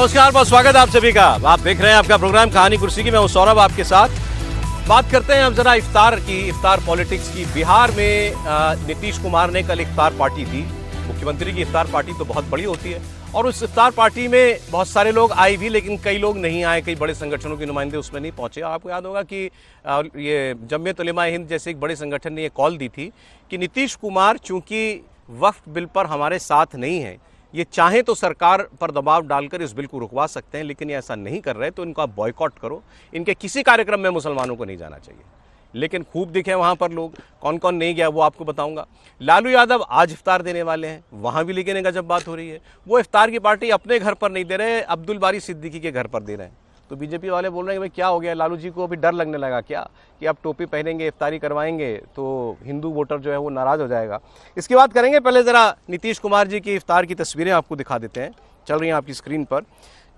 नमस्कार, बहुत स्वागत है आप सभी का। आप देख रहे हैं आपका प्रोग्राम कहानी कुर्सी की। मैं हूं सौरभ आपके साथ। बात करते हैं हम जरा इफ्तार की, इफ्तार पॉलिटिक्स की। बिहार में नीतीश कुमार ने कल इफ्तार पार्टी दी। मुख्यमंत्री की इफ्तार पार्टी तो बहुत बड़ी होती है और उस इफ्तार पार्टी में बहुत सारे लोग आए भी, लेकिन कई लोग नहीं आए। कई बड़े संगठनों के नुमाइंदे उसमें नहीं पहुंचे। आपको याद होगा कि ये जमीयत उलेमा हिंद जैसे एक बड़े संगठन ने ये कॉल दी थी कि नीतीश कुमार चूंकि वक्फ बिल पर हमारे साथ नहीं है, ये चाहे तो सरकार पर दबाव डालकर इस बिल को रुकवा सकते हैं, लेकिन ये ऐसा नहीं कर रहे तो इनका बॉयकॉट करो। इनके किसी कार्यक्रम में मुसलमानों को नहीं जाना चाहिए। लेकिन खूब दिखे वहां पर लोग। कौन कौन नहीं गया वो आपको बताऊंगा। लालू यादव आज इफ्तार देने वाले हैं, वहां भी लेकिन गजब बात हो रही है। वो इफ्तार की पार्टी अपने घर पर नहीं दे रहे, अब्दुल बारी सिद्दीकी के घर पर दे रहे हैं। तो बीजेपी वाले बोल रहे हैं कि भाई क्या हो गया, लालू जी को अभी डर लगने लगा क्या कि अब टोपी पहनेंगे, इफ्तारी करवाएंगे तो हिंदू वोटर जो है वो नाराज हो जाएगा। इसकी बात करेंगे। पहले जरा नीतीश कुमार जी की इफ्तार की तस्वीरें आपको दिखा देते हैं, चल रही हैं आपकी स्क्रीन पर।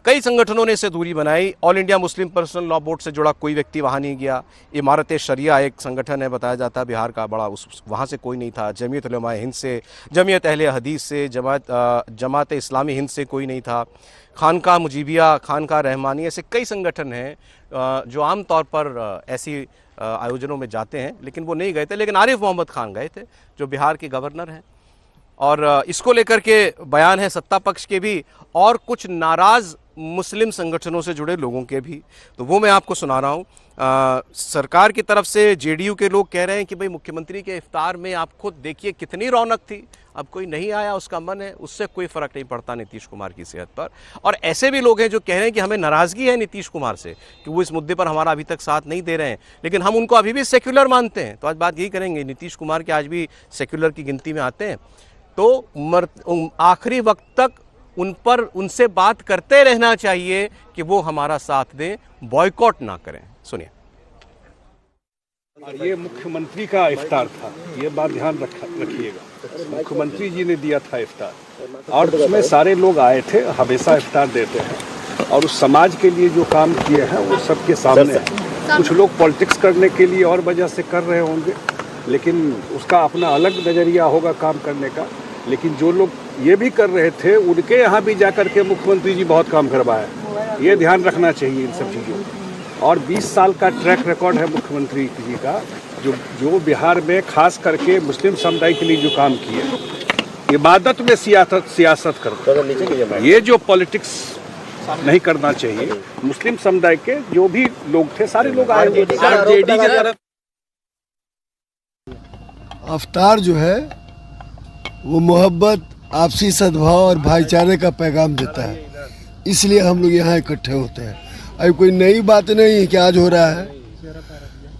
कई संगठनों ने इससे दूरी बनाई। All India Muslim personal law board से जुड़ा कोई व्यक्ति वहाँ नहीं गया। इमारत शरिया एक संगठन है, बताया जाता है बिहार का बड़ा, वहाँ से कोई नहीं था। जमीयत उलेमा हिंद से, जमीयत अहले हदीस से, जमात इस्लामी हिंद से कोई नहीं था। खानका मुजीबिया, खानका रहमानी, ऐसे कई संगठन हैं जो आम तौर पर ऐसी आयोजनों में जाते हैं, लेकिन वो नहीं गए थे। लेकिन आरिफ मोहम्मद खान गए थे, जो बिहार के गवर्नर हैं। और इसको लेकर के बयान है सत्ता पक्ष के भी और कुछ नाराज मुस्लिम संगठनों से जुड़े लोगों के भी। तो वो मैं आपको सुना रहा हूँ। सरकार की तरफ से जेडीयू के लोग कह रहे हैं कि भाई मुख्यमंत्री के इफ्तार में आप खुद देखिए कितनी रौनक थी, अब कोई नहीं आया, उसका मन है, उससे कोई फर्क नहीं पड़ता नीतीश कुमार की सेहत पर। और ऐसे भी लोग हैं जो कह रहे हैं कि हमें नाराजगी है नीतीश कुमार से कि वो इस मुद्दे पर हमारा अभी तक साथ नहीं दे रहे हैं, लेकिन हम उनको अभी भी सेक्युलर मानते हैं। तो आज बात यही करेंगे, नीतीश कुमार के आज भी सेक्युलर की गिनती में आते हैं। तो आखिरी वक्त तक उनसे बात करते रहना चाहिए कि वो हमारा साथ दें, बॉयकॉट ना करें। सुनिए। ये मुख्यमंत्री का इफ्तार था, ये बात ध्यान रखिएगा। मुख्यमंत्री जी ने दिया था इफ्तार और उसमें सारे लोग आए थे। हमेशा इफ्तार देते हैं और उस समाज के लिए जो काम किए हैं वो सबके सामने है। कुछ लोग पॉलिटिक्स करने के लिए और वजह से कर रहे होंगे, लेकिन उसका अपना अलग नज़रिया होगा काम करने का। लेकिन जो लोग ये भी कर रहे थे, उनके यहाँ भी जाकर के मुख्यमंत्री जी बहुत काम करवाया। ये ध्यान रखना चाहिए इन सब चीज़ों को। और 20 साल का ट्रैक रिकॉर्ड है मुख्यमंत्री जी का, जो बिहार में खास करके मुस्लिम समुदाय के लिए जो काम किए। इबादत में सियासत करते, ये जो पॉलिटिक्स नहीं करना चाहिए। मुस्लिम समुदाय के जो भी लोग थे, सारे लोग आए। अफ्तार जो है वो मोहब्बत, आपसी सद्भाव और भाईचारे का पैगाम देता है, इसलिए हम लोग यहाँ इकट्ठे होते हैं। अभी कोई नई बात नहीं है कि आज हो रहा है।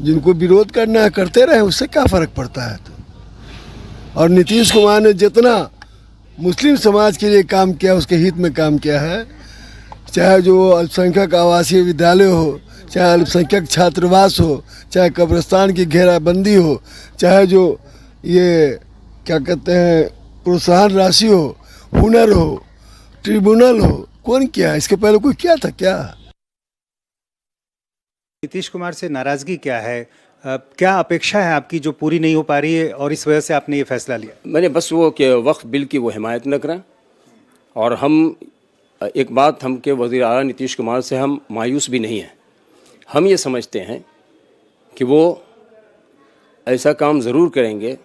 जिनको विरोध करना है करते रहे, उससे क्या फ़र्क पड़ता है। तो और नीतीश कुमार ने जितना मुस्लिम समाज के लिए काम किया, उसके हित में काम किया है। चाहे जो अल्पसंख्यक आवासीय विद्यालय हो, चाहे अल्पसंख्यक छात्रावास हो, चाहे कब्रिस्तान की घेराबंदी हो, चाहे जो ये क्या कहते हैं प्रोत्साहन राशि हो, हुनर हो, ट्रिब्यूनल हो, कौन किया? इसके पहले कोई किया था क्या? नीतीश कुमार से नाराजगी क्या है? क्या अपेक्षा है आपकी जो पूरी नहीं हो पा रही है और इस वजह से आपने ये फैसला लिया? मैंने बस वो कि वक्फ बिल की वो हिमायत न करें। और हम एक बात, हम के वज़ीर आला नीतीश कुमार से हम मायूस भी नहीं हैं। हम ये समझते हैं कि वो ऐसा काम ज़रूर करेंगे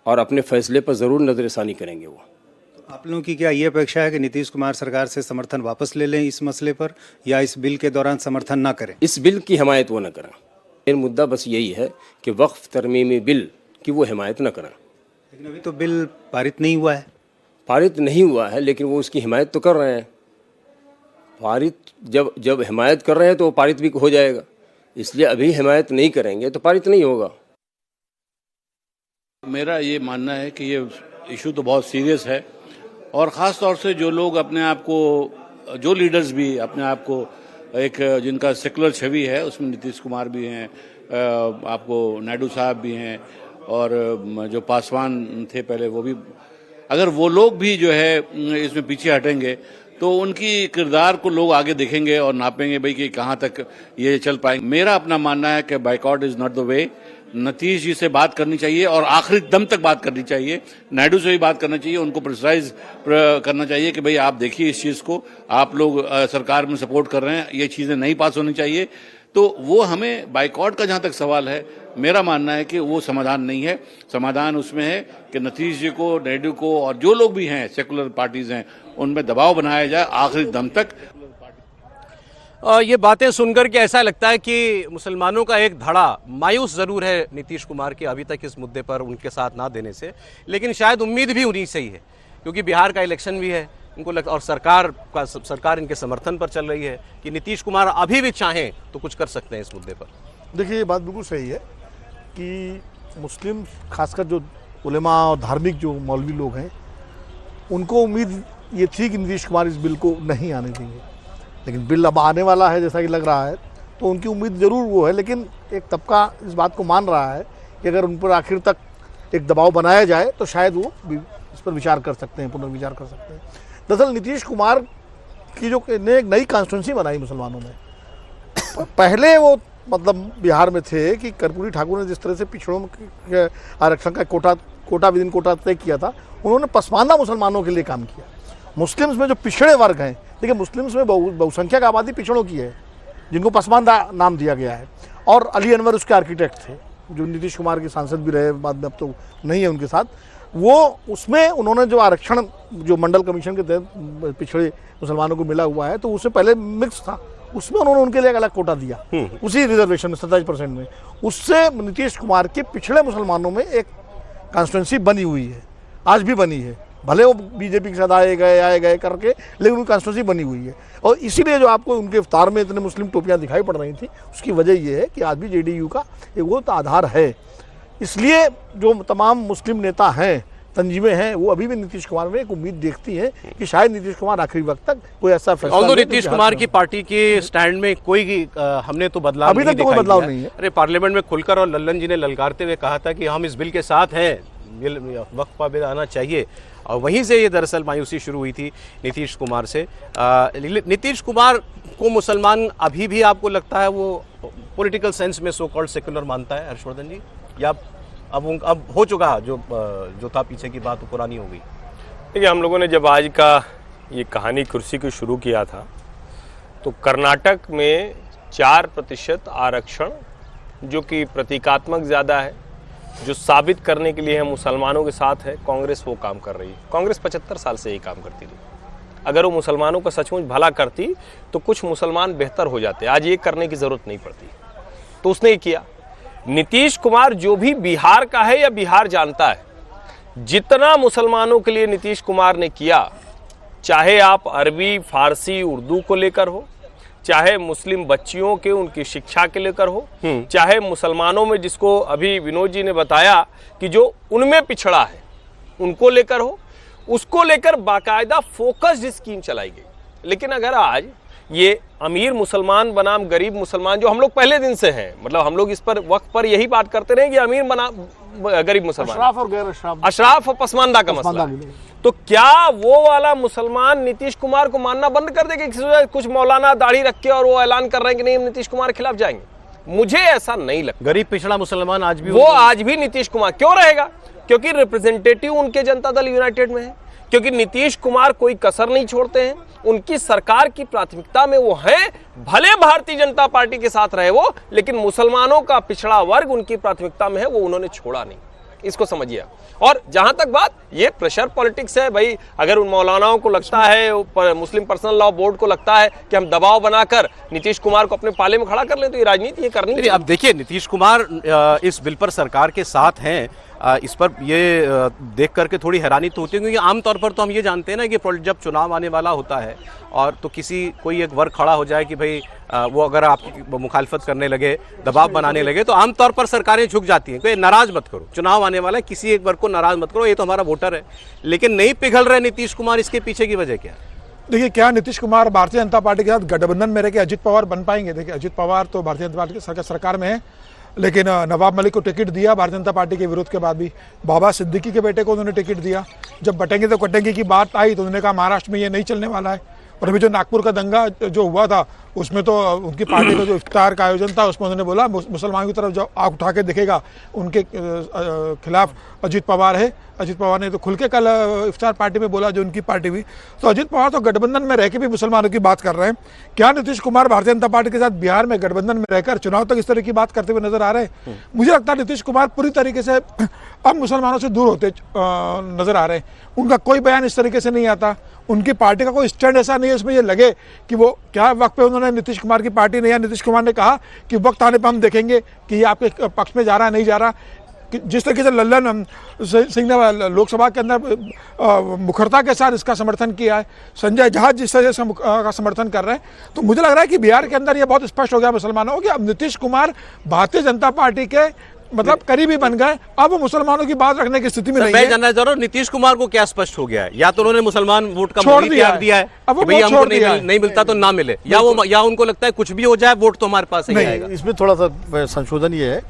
और अपने फैसले पर ज़रूर नज़रसानी करेंगे। वो आप लोगों की क्या ये अपेक्षा है कि नीतीश कुमार सरकार से समर्थन वापस ले लें इस मसले पर, या इस बिल के दौरान समर्थन ना करें? इस बिल की हिमायत वो न करें। मेन मुद्दा बस यही है कि वक्फ तरमीमी बिल की वो हिमायत न करें। लेकिन अभी तो बिल पारित नहीं हुआ है। पारित नहीं हुआ है, लेकिन वो उसकी हिमायत तो कर रहे हैं। पारित जब हिमायत कर रहे हैं तो वो पारित भी हो जाएगा। इसलिए अभी हिमायत नहीं करेंगे तो पारित नहीं होगा। मेरा ये मानना है कि ये इशू तो बहुत सीरियस है और ख़ास तौर से जो लोग अपने आप को, जो लीडर्स भी अपने आप को एक जिनका सेकुलर छवि है, उसमें नीतीश कुमार भी हैं, आपको नायडू साहब भी हैं और जो पासवान थे पहले वो भी, अगर वो लोग भी जो है इसमें पीछे हटेंगे तो उनकी किरदार को लोग आगे देखेंगे और नापेंगे भाई कि कहाँ तक ये चल पाएंगे। मेरा अपना मानना है कि boycott is not the way. Nitish ji से बात करनी चाहिए और आखिरी दम तक बात करनी चाहिए। नायडू से भी बात करना चाहिए, उनको प्रेशराइज करना चाहिए कि भाई आप देखिए इस चीज को, आप लोग सरकार में सपोर्ट कर रहे हैं, ये चीजें नहीं पास होनी चाहिए। तो वो हमें बाइकआउट का जहां तक सवाल है, मेरा मानना है कि वो समाधान नहीं है। समाधान उसमें है कि नीतीश जी को, नायडू को और जो लोग भी हैं सेकुलर पार्टीज हैं, उनमें दबाव बनाया जाए आखिरी दम तक। ये बातें सुनकर के ऐसा लगता है कि मुसलमानों का एक धड़ा मायूस जरूर है नीतीश कुमार के अभी तक इस मुद्दे पर उनके साथ ना देने से, लेकिन शायद उम्मीद भी उन्हीं से ही है, क्योंकि बिहार का इलेक्शन भी है उनको और सरकार इनके समर्थन पर चल रही है कि नीतीश कुमार अभी भी चाहें तो कुछ कर सकते हैं इस मुद्दे पर। देखिए, ये बात बिल्कुल सही है कि मुस्लिम, खासकर जो उलेमा और धार्मिक जो मौलवी लोग हैं, उनको उम्मीद ये थी कि नीतीश कुमार इस बिल को नहीं आने देंगे, लेकिन बिल अब आने वाला है जैसा कि लग रहा है, तो उनकी उम्मीद ज़रूर वो है। लेकिन एक तबका इस बात को मान रहा है कि अगर उन पर आखिर तक एक दबाव बनाया जाए तो शायद वो इस पर विचार कर सकते हैं, पुनर्विचार कर सकते हैं। दरअसल नीतीश कुमार की जो ने एक नई कॉन्स्टिट्यूंसी बनाई मुसलमानों में, पहले वो मतलब बिहार में थे कि कर्पूरी ठाकुर ने जिस तरह से पिछड़ों के आरक्षण का कोटा विदिन कोटा तय किया था, उन्होंने पसमानदा मुसलमानों के लिए काम किया। मुस्लिम्स में जो पिछड़े वर्ग हैं, देखिए मुस्लिम्स में बहुसंख्यक आबादी पिछड़ों की है, जिनको पसमानदा नाम दिया गया है, और अली अनवर उसके आर्किटेक्ट थे, जो नीतीश कुमार के सांसद भी रहे, बाद में अब तो नहीं है उनके साथ। वो उसमें उन्होंने जो आरक्षण जो मंडल कमीशन के तहत पिछड़े मुसलमानों को मिला हुआ है, तो उससे पहले मिक्स था, उसमें उन्होंने उनके लिए एक अलग कोटा दिया, उसी रिजर्वेशन में 27% में। उससे नीतीश कुमार के पिछड़े मुसलमानों में एक कॉन्स्टिट्यूंसी बनी हुई है, आज भी बनी है, भले वो बीजेपी के साथ आए गए करके, लेकिन उनकी कॉन्स्टिट्यूंसी बनी हुई है। और इसीलिए जो आपको उनके इफ्तार में इतने मुस्लिम टोपियां दिखाई पड़ रही थी, उसकी वजह ये है कि आज भी जेडीयू का एक वो आधार है। इसलिए जो तमाम मुस्लिम नेता हैं, तंजीमें हैं, वो अभी भी नीतीश कुमार में एक उम्मीद देखती हैं कि शायद नीतीश कुमार आखिरी वक्त तक कोई ऐसा फैसला ऑल्दो नीतीश कुमार की पार्टी के स्टैंड में कोई हमने तो बदलाव अभी तक तो कोई बदलाव नहीं है। अरे पार्लियामेंट में खुलकर और लल्लन जी ने ललकारते हुए कहा था कि हम इस बिल के साथ हैं, वक्फ बिल आना चाहिए, और वहीं से ये दरअसल मायूसी शुरू हुई थी नीतीश कुमार से। नीतीश कुमार को मुसलमान अभी भी आपको लगता है वो पॉलिटिकल सेंस में सो कॉल्ड सेक्युलर मानता है हर्षवर्धन जी, या अब हो चुका जो था पीछे की बात पुरानी हो गई? देखिए, हम लोगों ने जब आज का ये कहानी कुर्सी को शुरू किया था, तो कर्नाटक में 4% आरक्षण, जो कि प्रतीकात्मक ज़्यादा है, जो साबित करने के लिए हम मुसलमानों के साथ है, कांग्रेस वो काम कर रही है। कांग्रेस 75 साल से यही काम करती थी। अगर वो मुसलमानों का सचमुच भला करती तो कुछ मुसलमान बेहतर हो जाते, आज ये करने की ज़रूरत नहीं पड़ती, तो उसने ये किया। नीतीश कुमार जो भी बिहार का है या बिहार जानता है, जितना मुसलमानों के लिए नीतीश कुमार ने किया, चाहे आप अरबी, फारसी, उर्दू को लेकर हो, चाहे मुस्लिम बच्चियों के उनकी शिक्षा के लेकर हो, चाहे मुसलमानों में जिसको अभी विनोद जी ने बताया कि जो उनमें पिछड़ा है उनको लेकर हो, उसको लेकर बाकायदा फोकस्ड स्कीम चलाई गई। लेकिन अगर आज ये अमीर मुसलमान बनाम गरीब मुसलमान, जो हम लोग पहले दिन से हैं, मतलब हम लोग इस पर वक्त पर यही बात करते रहे कि अमीर बनाम गरीब मुसलमान, अशराफ और गैर अशराफ, अशराफ और पसमानदा का मसला, तो क्या वो वाला मुसलमान नीतीश कुमार को मानना बंद कर देंगे? कुछ मौलाना दाढ़ी रख के और वो ऐलान कर रहे हैं कि नहीं हम नीतीश कुमार के खिलाफ जाएंगे, मुझे ऐसा नहीं लगता। गरीब पिछड़ा मुसलमान आज भी वो आज भी नीतीश कुमार क्यों रहेगा? क्योंकि रिप्रेजेंटेटिव उनके जनता दल यूनाइटेड में है, क्योंकि नीतीश कुमार कोई कसर नहीं छोड़ते हैं, उनकी सरकार की प्राथमिकता में वो हैं। भले भारतीय जनता पार्टी के साथ रहे वो, लेकिन मुसलमानों का पिछड़ा वर्ग उनकी प्राथमिकता में है, वो उन्होंने छोड़ा नहीं, इसको समझिए। और जहां तक बात ये प्रेशर पॉलिटिक्स है, भाई अगर उन मौलानाओं को लगता है, मुस्लिम पर्सनल लॉ बोर्ड को लगता है कि हम दबाव बनाकर नीतीश कुमार को अपने पाले में खड़ा कर लें, तो ये राजनीति ये करनी चाहिए। अब देखिए, नीतीश कुमार इस बिल पर सरकार के साथ हैं, इस पर ये देख करके थोड़ी हैरानी तो होती है, क्योंकि आमतौर पर तो हम ये जानते हैं ना कि जब चुनाव आने वाला होता है और तो कोई एक वर्ग खड़ा हो जाए कि भाई वो अगर आपकी मुखालफत करने लगे, दबाव बनाने लगे, तो आमतौर पर सरकारें झुक जाती हैं कि नाराज मत करो, चुनाव आने वाला है, किसी एक वर्ग को नाराज मत करो, ये तो हमारा वोटर है। लेकिन नहीं पिघल रहे नीतीश कुमार, इसके पीछे की वजह क्या है? देखिए, क्या नीतीश कुमार भारतीय जनता पार्टी के साथ गठबंधन में रह के अजित पवार बन पाएंगे? देखिए, अजित पवार तो भारतीय जनता पार्टी की सरकार में है, लेकिन नवाब मलिक को टिकट दिया भारतीय जनता पार्टी के विरोध के बाद भी। बाबा सिद्दीकी के बेटे को उन्होंने टिकट दिया। जब बटेंगे तो कटेंगे की बात आई तो उन्होंने कहा महाराष्ट्र में ये नहीं चलने वाला है। और अभी जो नागपुर का दंगा जो हुआ था उसमें तो उनकी पार्टी का जो इफ्तार का आयोजन था उसमें उन्होंने बोला मुसलमानों की तरफ जो आँख उठा के दिखेगा उनके खिलाफ अजीत पवार है। अजीत पवार ने तो खुल के कल इफ्तार पार्टी में बोला जो उनकी पार्टी भी। तो अजीत पवार तो गठबंधन में रह के भी मुसलमानों की बात कर रहे हैं। क्या नीतीश कुमार भारतीय जनता पार्टी के साथ बिहार में गठबंधन में रहकर चुनाव तक इस तरह की बात करते हुए नजर आ रहे हैं? मुझे लगता है नीतीश कुमार पूरी तरीके से अब मुसलमानों से दूर होते नजर आ रहे हैं। उनका कोई बयान इस तरीके से नहीं आता, उनकी पार्टी का कोई स्टैंड ऐसा नहीं है उसमें ये लगे कि वो क्या वक्त पे उन्होंने नीतीश कुमार की पार्टी ने या नीतीश कुमार ने कहा कि वक्त आने पर हम देखेंगे कि ये आपके पक्ष में जा रहा है नहीं जा रहा। जिस तरीके से लल्लन सिंह ने लोकसभा के अंदर मुखरता के साथ इसका समर्थन किया है, संजय झा जिस तरह से का समर्थन कर रहे हैं, तो मुझे लग रहा है कि बिहार के अंदर ये बहुत स्पष्ट हो गया मुसलमानों को कि अब नीतीश कुमार भारतीय जनता पार्टी के मतलब करीबी बन गए, अब वो मुसलमानों की बात रखने की स्थिति में नहीं है। जानना चाह रहा हूं नीतीश कुमार को क्या स्पष्ट हो गया है? या तो उन्होंने मुसलमान वोट का मोह त्याग दिया है कि भैया हमको नहीं मिलता तो ना मिले, या उनको लगता है कुछ भी हो जाए वोट तो हमारे पास ही आएगा। इसमें थोड़ा सा संशोधन ये है,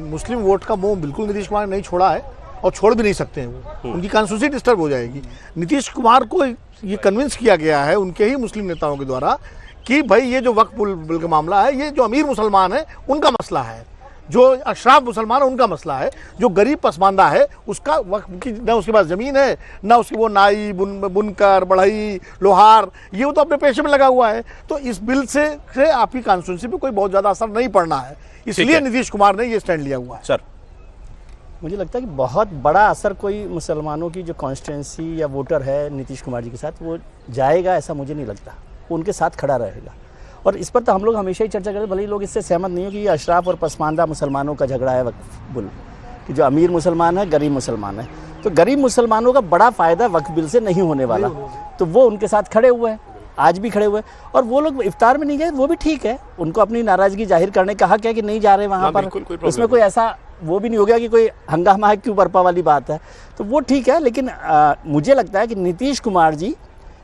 मुस्लिम वोट का मोह बिल्कुल नीतीश कुमार ने नहीं छोड़ा है और छोड़ भी नहीं सकते हैं। वो उनकी कॉन्स्टिट्यूंसी डिस्टर्ब हो जाएगी। नीतीश कुमार को ये कन्विंस किया गया है उनके ही मुस्लिम नेताओं के द्वारा कि भाई ये जो वक्फ बिल का मामला है, ये जो अमीर मुसलमान है उनका मसला है, जो अशराफ मुसलमान है उनका मसला है, जो गरीब पसमानदा है उसका वक्फ की न उसके पास ज़मीन है ना उसकी वो नाई बुनकर बढ़ई लोहार ये तो अपने पेशे में लगा हुआ है। तो इस बिल से आपकी कॉन्स्टिट्यूंसी पे कोई बहुत ज़्यादा असर नहीं पड़ना है, इसलिए नीतीश कुमार ने ये स्टैंड लिया हुआ है। सर मुझे लगता है कि बहुत बड़ा असर कोई मुसलमानों की जो कॉन्स्टिट्यूंसी या वोटर है नीतीश कुमार जी के साथ वो जाएगा ऐसा मुझे नहीं लगता। वो उनके साथ खड़ा रहेगा और इस पर तो हम लोग हमेशा ही चर्चा करें, भले ही लोग इससे सहमत नहीं हो कि ये अशराफ और पसमानदा मुसलमानों का झगड़ा है वक्फ बिल, कि जो अमीर मुसलमान है गरीब मुसलमान है, तो गरीब मुसलमानों का बड़ा फ़ायदा वक्फ बिल से नहीं होने वाला, तो वो उनके साथ खड़े हुए हैं, आज भी खड़े हुए। और वो लोग इफ्तार में नहीं गए वो भी ठीक है, उनको अपनी नाराज़गी जाहिर करने का हक है कि नहीं जा रहे वहाँ पर, उसमें कोई ऐसा वो भी नहीं हो गया कि कोई हंगामा है क्यों बर्पा वाली बात है, तो वो ठीक है। लेकिन मुझे लगता है कि नीतीश कुमार जी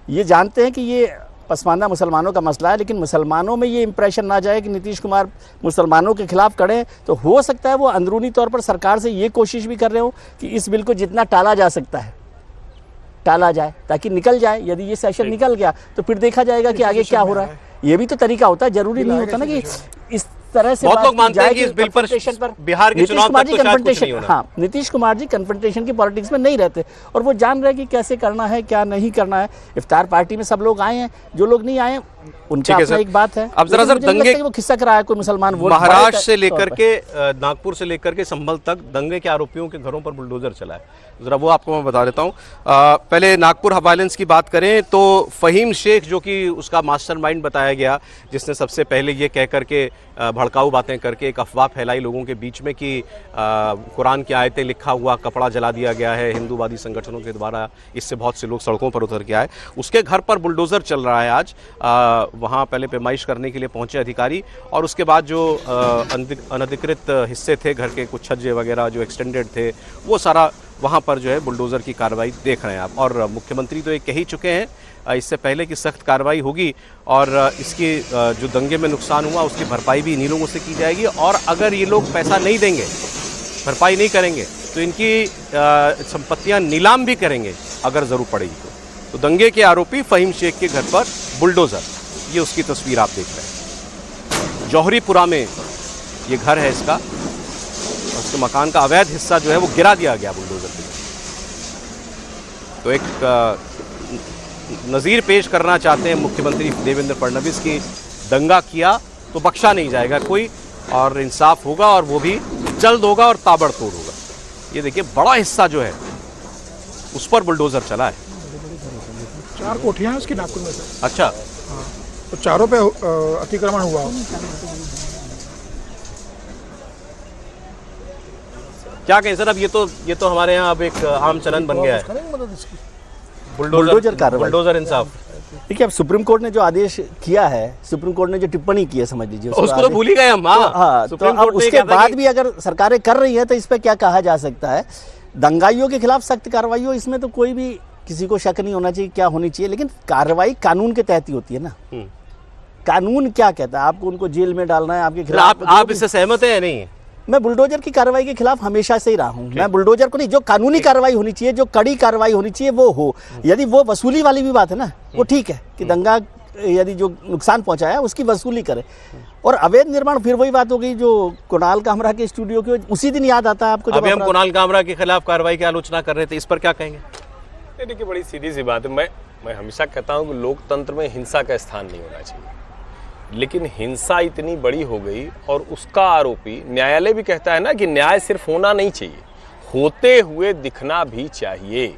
ये जानते हैं कि ये पसमानदा मुसलमानों का मसला है, लेकिन मुसलमानों में ये इंप्रेशन ना जाए कि नीतीश कुमार मुसलमानों के खिलाफ खड़े, तो हो सकता है वो अंदरूनी तौर पर सरकार से ये कोशिश भी कर रहे हो कि इस बिल को जितना टाला जा सकता है टाला जाए ताकि निकल जाए। यदि ये सेशन निकल गया तो फिर देखा जाएगा कि आगे क्या हो रहा है। ये भी तो तरीका होता है, जरूरी नहीं होता ना कि इस तरह से बहुत लोग मानते हैं कि इस बिल पर बिहार के चुनाव तक तो शायद कुछ नहीं होना। हाँ, नीतीश कुमार जी कन्फ्रंटेशन की पॉलिटिक्स में नहीं रहते और वो जान रहे हैं कि कैसे करना है क्या नहीं करना है। इफ्तार पार्टी में सब लोग आए हैं, जो लोग नहीं आए उनका अपना एक बात है। अब जरा सर दंगे वो खिस्सा कराया कोई मुसलमान वोट महाराष्ट्र से लेकर के नागपुर से लेकर के संभल तक दंगे के आरोपियों के घरों पर बुलडोजर चला है, जरा वो आपको मैं बता देता हूँ। पहले नागपुर वायलेंस की बात करें तो फहीम शेख जो कि उसका मास्टरमाइंड बताया गया, जिसने सबसे पहले ये कह करके भड़काऊ बातें करके एक अफवाह फैलाई लोगों के बीच में कि कुरान की आयतें लिखा हुआ कपड़ा जला दिया गया है हिंदूवादी संगठनों के द्वारा, इससे बहुत से लोग सड़कों पर उतर के आए। उसके घर पर बुलडोजर चल रहा है आज। वहाँ पहले पैमाइश करने के लिए पहुंचे अधिकारी और उसके बाद जो अनधिकृत हिस्से थे घर के, कुछ छज्जे वगैरह जो एक्सटेंडेड थे, वो सारा वहाँ पर जो है बुलडोज़र की कार्रवाई देख रहे हैं आप। और मुख्यमंत्री तो ये कह ही चुके हैं इससे पहले कि सख्त कार्रवाई होगी और इसकी जो दंगे में नुकसान हुआ उसकी भरपाई भी इन्हीं लोगों से की जाएगी। और अगर ये लोग पैसा नहीं देंगे, भरपाई नहीं करेंगे, तो इनकी संपत्तियाँ नीलाम भी करेंगे अगर ज़रूर पड़ेगी तो दंगे के आरोपी फहीम शेख के घर पर बुलडोज़र, ये उसकी तस्वीर आप देख रहे हैं। जौहरीपुरा में ये घर है इसका, उसके मकान का अवैध हिस्सा जो है वो गिरा दिया गया बुलडोजर पे। तो एक नज़ीर पेश करना चाहते हैं मुख्यमंत्री देवेंद्र फडणवीस की, दंगा किया तो बख्शा नहीं जाएगा कोई और इंसाफ होगा और वो भी जल्द होगा और ताबड़तोड़ होगा। ये देखिए बड़ा हिस्सा जो है उस पर बुलडोजर चला है। 4 कोठियां हैं उसकी नागपुर में से। अच्छा, हाँ, तो चारों पे अतिक्रमण हुआ। क्या कहें सर, अब ये तो हमारे यहाँ अब एक आम चलन बन गया है बुलडोजर इंसाफ। देखिए अब सुप्रीम कोर्ट ने जो आदेश किया है, सुप्रीम कोर्ट ने जो टिप्पणी की है, समझ लीजिए उसको तो भूल ही गए हम। हाँ, तो अब उसके बाद भी अगर सरकारें कर रही है तो इस पर क्या कहा जा सकता है। दंगाइयों के खिलाफ सख्त कार्रवाई हो, इसमें तो कोई भी किसी को शक नहीं होना चाहिए क्या होनी चाहिए, लेकिन कार्रवाई कानून के तहत ही होती है ना। कानून क्या कहता है, आपको उनको जेल में डालना है आपके खिलाफ। आप इससे सहमत है या नहीं? मैं बुलडोजर की कार्रवाई के खिलाफ हमेशा से ही रहा हूं। मैं बुलडोजर को नहीं, जो कानूनी कार्रवाई होनी चाहिए, जो कड़ी कार्रवाई होनी चाहिए वो हो। यदि वो वसूली वाली भी बात है ना, वो ठीक है कि दंगा यदि जो नुकसान पहुंचाया उसकी वसूली करे। और अवैध निर्माण फिर वही बात हो गई जो कुणाल कामरा के स्टूडियो की, उसी दिन याद आता है आपको जब अभी हम कुणाल कामरा के खिलाफ कार्रवाई की आलोचना कर रहे थे, इस पर क्या कहेंगे? देखिए, बड़ी सीधी सी बात है। मैं हमेशा कहता हूँ कि लोकतंत्र में हिंसा का स्थान नहीं होना चाहिए, लेकिन हिंसा इतनी बड़ी हो गई और उसका आरोपी, न्यायालय भी कहता है ना कि न्याय सिर्फ होना नहीं चाहिए, होते हुए दिखना भी चाहिए।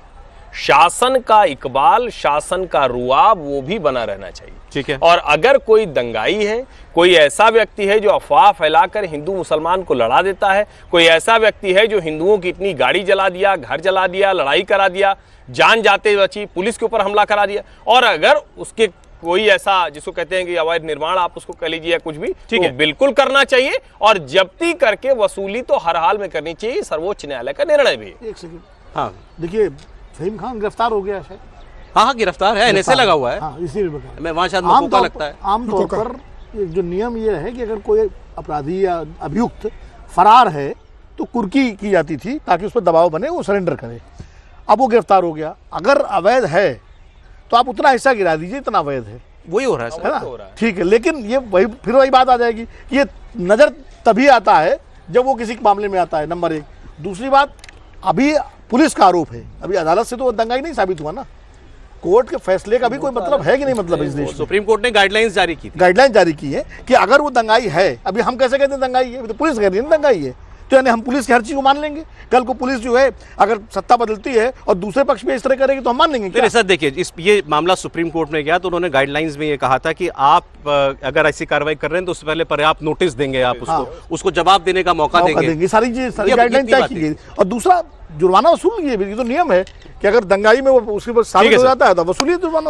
शासन का इकबाल, शासन का रुआब वो भी बना रहना चाहिए। ठीक है। और अगर कोई दंगाई है, कोई ऐसा व्यक्ति है जो अफवाह फैलाकर हिंदू मुसलमान को लड़ा देता है, कोई ऐसा व्यक्ति है जो हिंदुओं की इतनी गाड़ी जला दिया, घर जला दिया, लड़ाई करा दिया, जान जाते बची, पुलिस के ऊपर हमला करा दिया, और अगर उसके कोई ऐसा जिसको कहते हैं कि अवैध निर्माण आप उसको कह लीजिए या कुछ भी, ठीक है, बिल्कुल करना चाहिए। और जब्ती करके वसूली तो हर हाल में करनी चाहिए, सर्वोच्च न्यायालय का निर्णय भी। एक सेकंड, हाँ देखिए फहीम खान गिरफ्तार हो गया है। हाँ, गिरफ्तार है, एनएसए लगा हुआ है। हाँ, इसीलिए बता, मैं वहाँ शायद मकोका लगता है। आमतौर पर जो नियम ये है कि अगर कोई अपराधी या अभियुक्त फरार है तो कुर्की की जाती थी ताकि उस पर दबाव बने, वो सरेंडर करे। अब वो गिरफ्तार हो गया, अगर अवैध है तो आप उतना हिस्सा गिरा दीजिए, इतना अवैध है, वही हो रहा है, है ना? ठीक है, लेकिन ये फिर वही बात आ जाएगी, ये नजर तभी आता है जब वो किसी मामले में आता है, नंबर एक। दूसरी बात, अभी पुलिस का आरोप है, अभी अदालत से तो दंगाई नहीं साबित हुआ ना, कोर्ट के फैसले का भी कोई मतलब है कि नहीं, मतलब इस देश में सुप्रीम कोर्ट ने गाइडलाइंस जारी की थी। गाइडलाइन जारी की है कि अगर वो दंगाई है, अभी हम कैसे कहते हैं दंगाई है, अभी तो पुलिस कह रही है ना दंगाई है, तो यानी हम पुलिस की हर चीज को मान लेंगे। कल को पुलिस जो है अगर सत्ता बदलती है और दूसरे पक्ष में इस तरह करेगी तो हम मान लेंगे क्या? सर देखिए, ये मामला सुप्रीम कोर्ट में गया तो उन्होंने गाइडलाइंस में ये कहा था कि आप अगर ऐसी कार्रवाई कर रहे हैं तो उससे पहले पर्याप्त नोटिस देंगे आप उसको जवाब देने का मौका देंगे। सारी चीज, सारी गाइडलाइन तय की गई। और दूसरा, जुर्माना वसूल ये तो नियम है कि अगर दंगाई में वो उसके ऊपर साबित हो जाता है तो वसूली जुर्माना।